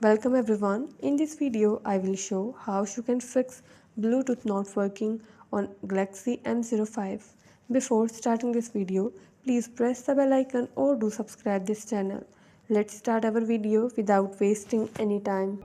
Welcome everyone. In this video, I will show how you can fix Bluetooth not working on Galaxy M05. Before starting this video, please press the bell icon or do subscribe this channel. Let's start our video without wasting any time.